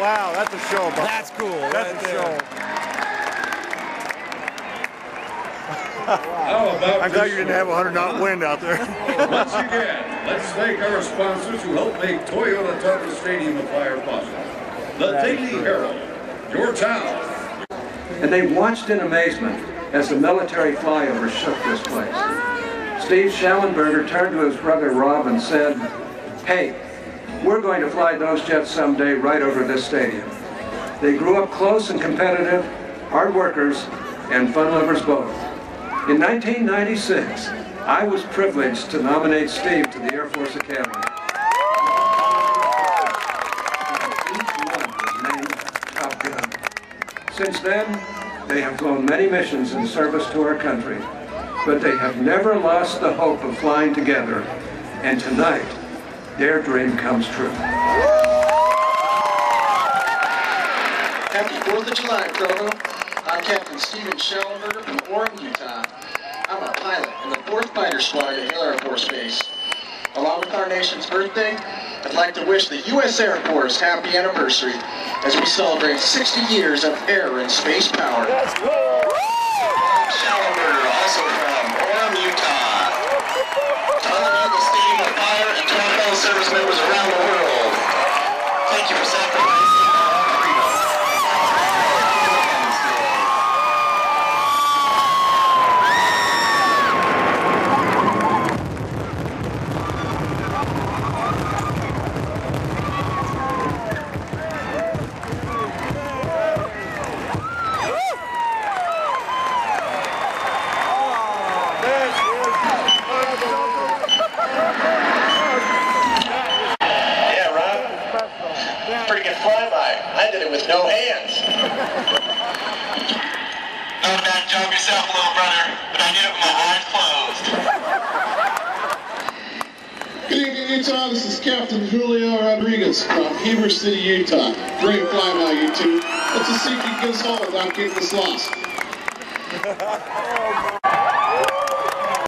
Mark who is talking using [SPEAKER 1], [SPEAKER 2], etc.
[SPEAKER 1] Wow, that's a show, Bob.
[SPEAKER 2] That's cool.
[SPEAKER 1] That's a show.
[SPEAKER 3] How about
[SPEAKER 1] I'm glad you didn't have a 100-knot wind out there.
[SPEAKER 3] Once again, let's thank our sponsors who helped make Toyota Tundra Stadium a Flyer possible. The Daily Herald, your town.
[SPEAKER 4] And they watched in amazement as the military flyover shook this place. Steve Schallenberger turned to his brother Rob and said, "Hey, we're going to fly those jets someday right over this stadium." They grew up close and competitive, hard workers, and fun lovers both. In 1996, I was privileged to nominate Steve to the Air Force Academy. Each one was named Top Gun. Since then, they have flown many missions in service to our country, but they have never lost the hope of flying together, and tonight, their dream comes true.
[SPEAKER 5] Happy 4th of July, Provo. I'm Captain Steven Schallenberger from Orem, Utah. I'm a pilot in the 4th Fighter Squadron at Hill Air Force Base. Along with our nation's birthday, I'd like to wish the U.S. Air Force happy anniversary as we celebrate 60 years of air and space power.
[SPEAKER 6] I'm Schallenberger, also from Orem, Utah. To all of you in the Stadium of Fire and to our fellow service members around the world, thank you for sacrificing freedom. Pretty good flyby. I did it with no hands. Not a bad job yourself, little brother, but I did it with my eyes closed.
[SPEAKER 7] Good evening, Utah. This is Captain Julio Rodriguez from Heber City, Utah. Great flyby, you two. Let's just see if you can get us home without getting us lost.